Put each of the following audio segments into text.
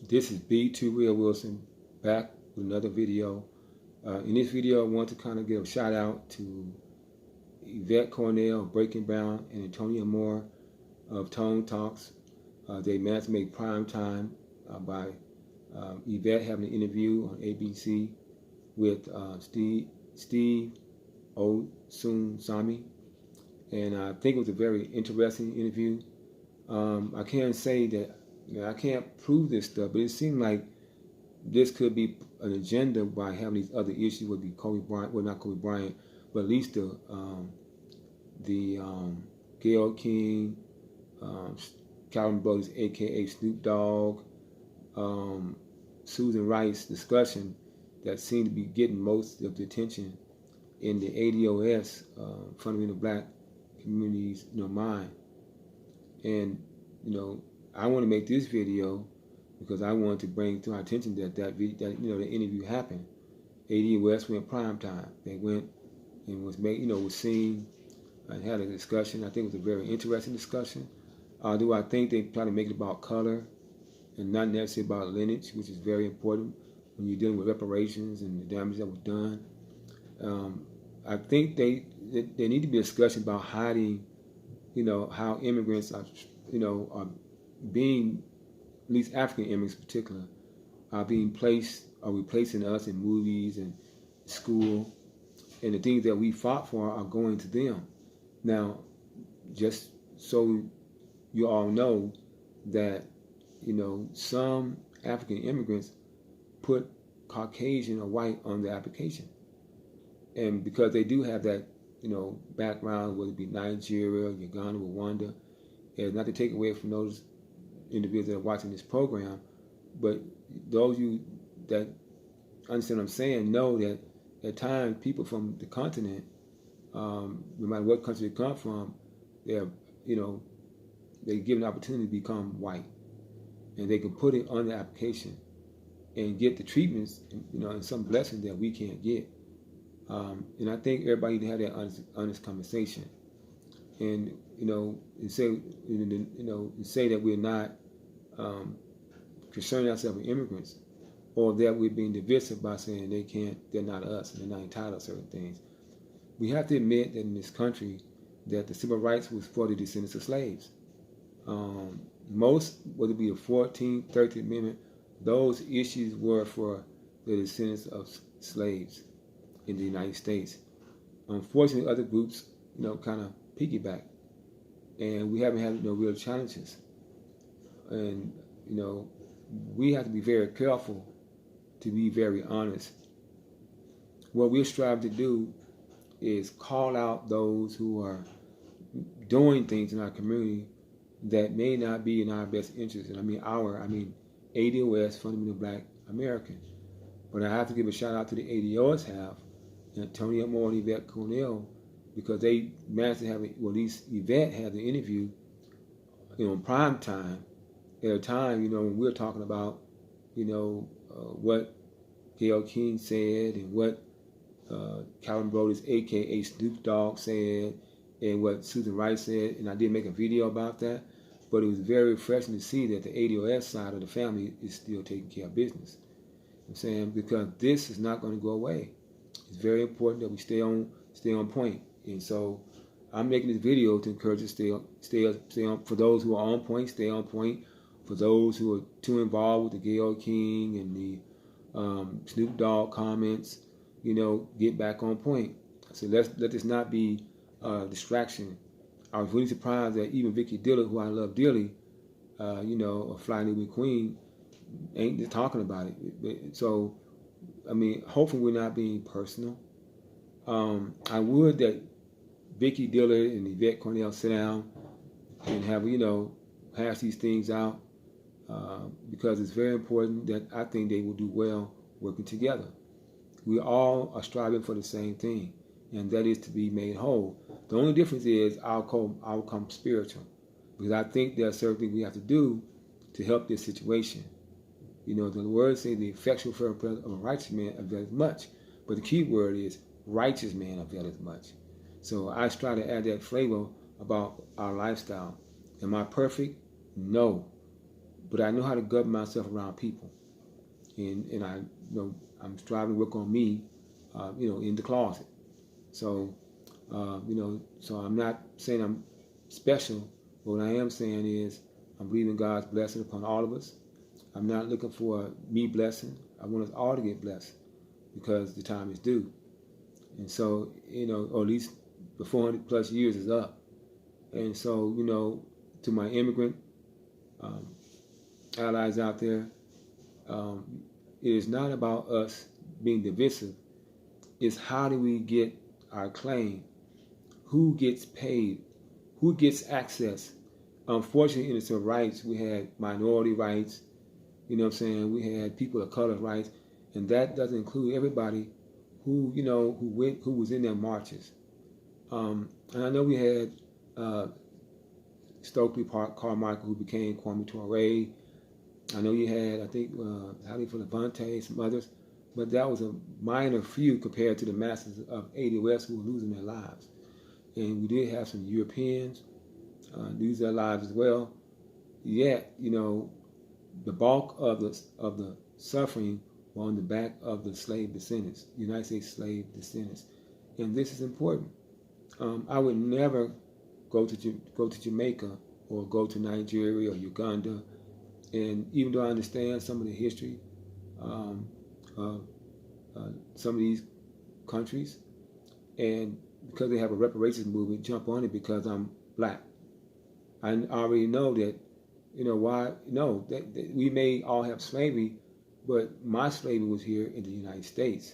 This is B2 Real Wilson back with another video. In this video, I want to kind of give a shout out to Evette Cornell of Breaking Brown and Antonio Moore of Tone Talks. They managed to make prime time by Evette having an interview on ABC with Steve Osunsami, and I think it was a very interesting interview. I can't say that, I can't prove this stuff, but it seemed like this could be an agenda by having these other issues, would be Kobe Bryant, well, not Kobe Bryant, but at least the Gayle King, Calvin Brothers, aka Snoop Dogg, Susan Rice discussion that seemed to be getting most of the attention in the ADOS, fundamental black communities, mind. And I want to make this video because I want to bring to our attention that the interview happened. ADOS went prime time. They went and was made, was seen and had a discussion. I think it was a very interesting discussion. Although I think they try to make it about color and not necessarily about lineage, which is very important when you're dealing with reparations and the damage that was done. I think there need to be a discussion about hiding, how immigrants are, are being, at least African immigrants in particular, are being replacing us in movies and school, and the things that we fought for are going to them. Now, just so you all know that, some African immigrants put Caucasian or white on the application. And because they do have that, background, whether it be Nigeria, Uganda, Rwanda, and not to take away from those individuals that are watching this program, but those of you that understand what I'm saying know that at times people from the continent, no matter what country they come from, they're given the opportunity to become white, and they can put it on the application and get the treatments, and some blessings that we can't get. And I think everybody need to have that honest conversation, and say that we're not concerning ourselves with immigrants, or that we're being divisive by saying they're not us, and they're not entitled to certain things. We have to admit that in this country, that the civil rights was for the descendants of slaves. Most, whether it be the 14th, 13th Amendment, those issues were for the descendants of slaves in the United States. Unfortunately, other groups, kind of piggyback, and we haven't had no real challenges. And we have to be very careful to be very honest. What we strive to do is call out those who are doing things in our community that may not be in our best interest. And I mean ADOS, Fundamental Black American. But I have to give a shout out to the ADOS Antonio Moore and Evette Cornell, because they managed to have at least Evette had the interview, in prime time, at a time, when we're talking about, what Gayle King said and what Calvin Brothers, aka Snoop Dogg, said, and what Susan Rice said, and I did make a video about that. But it was very refreshing to see that the ADOS side of the family is still taking care of business. I'm saying, because this is not going to go away. It's very important that we stay on point. And so I'm making this video to encourage you to stay on. For those who are on point, stay on point. For those who are too involved with the Gayle King and the Snoop Dogg comments, get back on point. So let this not be a distraction. I was really surprised that even Vicky Diller, who I love dearly, a Fly New Queen, ain't just talking about it. So, hopefully we're not being personal. I would that Vicky Diller and Evette Cornell sit down and have, hash these things out, because it's very important that I think they will do well working together. We all are striving for the same thing, and that is to be made whole. The only difference is I'll come spiritual, because I think there are certain things we have to do to help this situation. The word says the effectual fervent prayer of a righteous man availeth much, but the key word is righteous man availeth much. So I try to add that flavor about our lifestyle. Am I perfect? No. but I know how to govern myself around people, and I, I'm striving to work on me, in the closet. So, so I'm not saying I'm special, but what I am saying is I'm believing God's blessing upon all of us. I'm not looking for me blessing. I want us all to get blessed because the time is due. And so, or at least the 400 plus years is up. And so, to my immigrant allies out there, it is not about us being divisive. It's how do we get our claim? Who gets paid? Who gets access? Unfortunately, in the civil rights, we had minority rights. You know what I'm saying? We had people of color rights, and that doesn't include everybody who who was in their marches. And I know we had Stokely Carmichael, who became Kwame Ture. I know you had, I think, Haile Levante, some others, but that was a minor few compared to the masses of ADOS who were losing their lives. And we did have some Europeans lose their lives as well. Yet, the bulk of the suffering were on the back of the slave descendants, United States slave descendants, and this is important. I would never go to Jamaica or go to Nigeria or Uganda, and even though I understand some of the history of some of these countries, and because they have a reparations movement, jump on it because I'm black. I already know that, why? No, that we may all have slavery, but my slavery was here in the United States.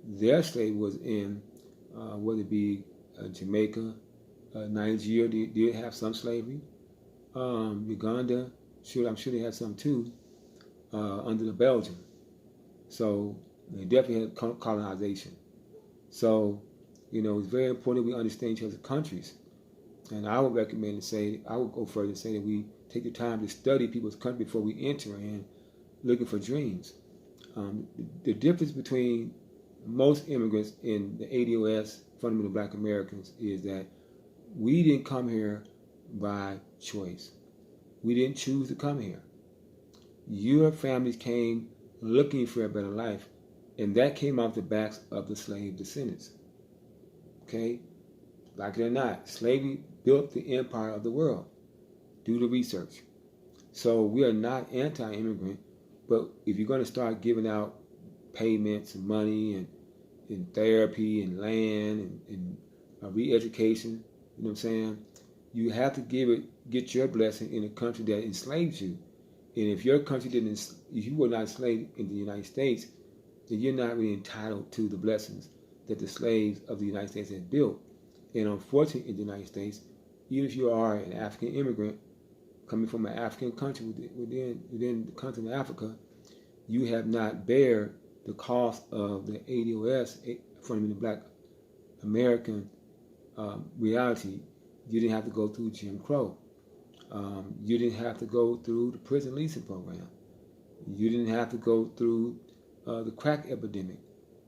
Their slavery was in, whether it be Jamaica, Nigeria did have some slavery. Uganda, I'm sure they had some too, under the Belgium. So they definitely had colonization. So, it's very important that we understand each other's countries. And I would recommend I would go further and say that we take the time to study people's country before we enter in looking for dreams. The difference between most immigrants in the ADOS, fundamental Black Americans, is that we didn't come here by choice. We didn't choose to come here. Your families came looking for a better life, and that came off the backs of the slave descendants. Okay? Like it or not, slavery built the empire of the world. Do the research. So we are not anti-immigrant, but if you're going to start giving out payments and money and therapy and land and re-education, you know what I'm saying? You have to get your blessing in a country that enslaves you. And if your country if you were not enslaved in the United States, then you're not really entitled to the blessings that the slaves of the United States had built. And unfortunately, in the United States, even if you are an African immigrant coming from an African country within the continent of Africa, you have not bared the cost of the ADOS, fundamental Black American reality. You didn't have to go through Jim Crow. You didn't have to go through the prison leasing program. You didn't have to go through the crack epidemic,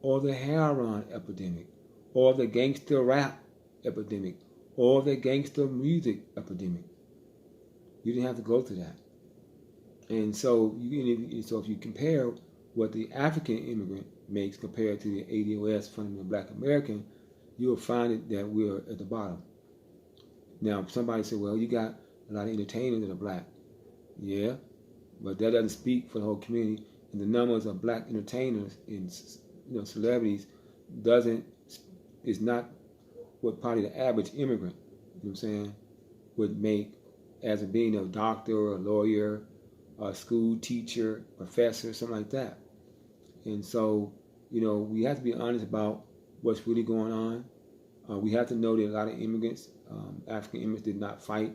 or the heroin epidemic, or the gangster rap epidemic, or the gangster music epidemic. You didn't have to go through that. And so, if you compare what the African immigrant makes compared to the ADOS fundamental Black American, you'll find that we're at the bottom. Now, somebody said, well, you got a lot of entertainers that are black. Yeah, but that doesn't speak for the whole community. And the numbers of black entertainers and celebrities is not what probably the average immigrant, would make as being a doctor or a lawyer, a school teacher, professor, something like that. And so, we have to be honest about what's really going on. We have to know that a lot of immigrants, African immigrants, did not fight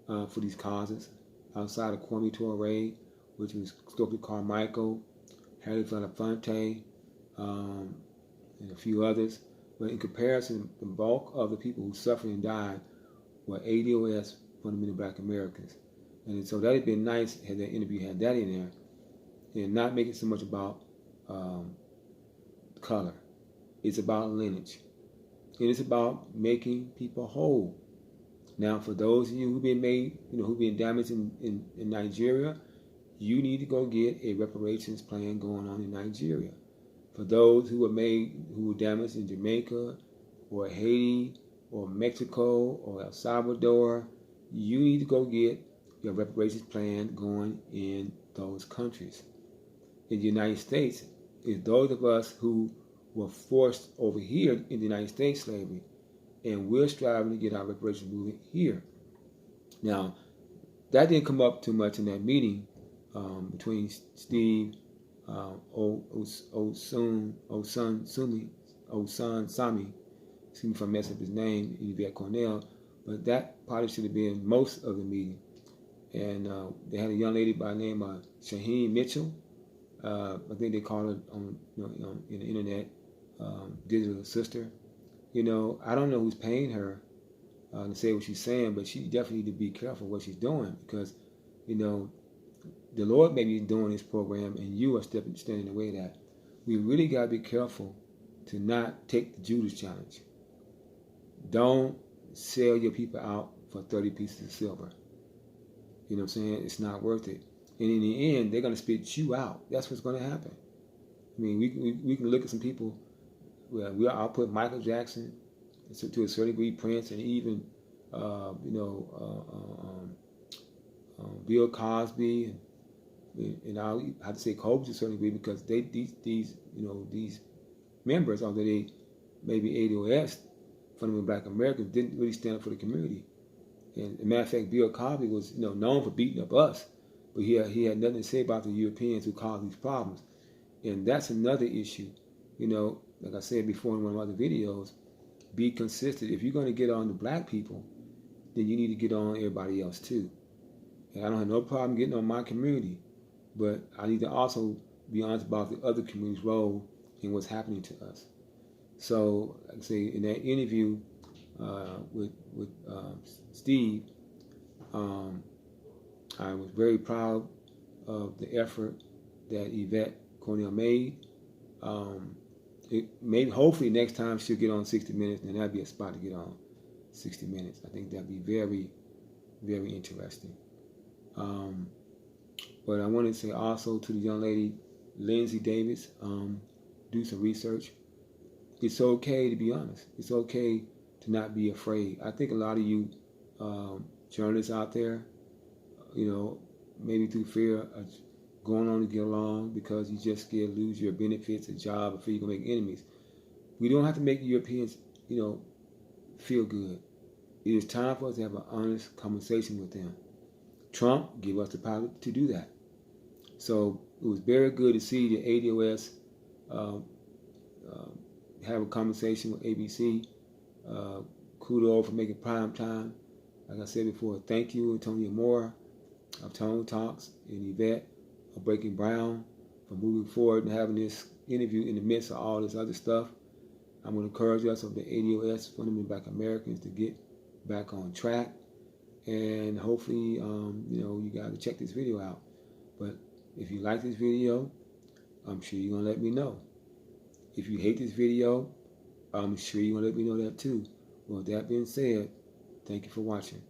for these causes outside of Kwame Ture, which was Stokely Carmichael, Haile Levante, and a few others. But in comparison, the bulk of the people who suffered and died were ADOS, fundamental Black Americans. And so that would been nice had that interview had that in there, and not make it so much about color. It's about lineage. And it's about making people whole. Now, for those of you who've been damaged in Nigeria, you need to go get a reparations plan going on in Nigeria. For those who were damaged in Jamaica or Haiti or Mexico or El Salvador, you need to go get your reparations plan going in those countries. In the United States, it's those of us who were forced over here in the United States slavery, and we're striving to get our reparations movement here. Now, that didn't come up too much in that meeting between Steve Osun Sami, excuse me if I mess up his name, Evette Cornell, but that probably should have been most of the meeting. And they had a young lady by the name of Shaheen Mitchell. I think they call her on in the internet digital sister. I don't know who's paying her to say what she's saying, but she definitely need to be careful what she's doing, because the Lord may be doing this program and you are standing in the way of that. We really got to be careful to not take the Judas challenge. Don't sell your people out for 30 pieces of silver. You know what I'm saying? It's not worth it. And in the end, they're going to spit you out. That's what's going to happen. I mean, we can look at some people. I'll put Michael Jackson, to a certain degree, Prince, and even Bill Cosby, and I'll have to say Kobe to a certain degree, because these members, although they may be ADOS, fundamental Black Americans, didn't really stand up for the community. And as a matter of fact, Bill Cosby was known for beating up us, but he had nothing to say about the Europeans who caused these problems. And that's another issue. Like I said before in one of my other videos, be consistent. If you're going to get on the Black people, then you need to get on everybody else too. And I don't have no problem getting on my community, but I need to also be honest about the other community's role in what's happening to us. So, like I say, in that interview with Steve, I was very proud of the effort that Evette Cornell made. Hopefully next time she'll get on 60 Minutes, and that'd be a spot to get on 60 Minutes. I think that'd be very, very interesting. But I want to say also to the young lady, Lindsay Davis, do some research. It's okay to be honest. It's okay to not be afraid. I think a lot of you journalists out there, maybe through fear of going on to get along because you just scared to lose your benefits, a job, or fear you're going to make enemies. We don't have to make Europeans, feel good. It is time for us to have an honest conversation with them. Trump gave us the power to do that. So it was very good to see the ADOS have a conversation with ABC. Kudos for making prime time. Like I said before, thank you, Antonio Moore of Tone Talks, and Evette of Breaking Brown for moving forward and having this interview in the midst of all this other stuff. I'm going to encourage us of the ADOS, Fundamental Black Americans, to get back on track. And hopefully, you guys check this video out. But if you like this video, I'm sure you're going to let me know. If you hate this video, I'm sure you're going to let me know that too. Well, with that being said, thank you for watching.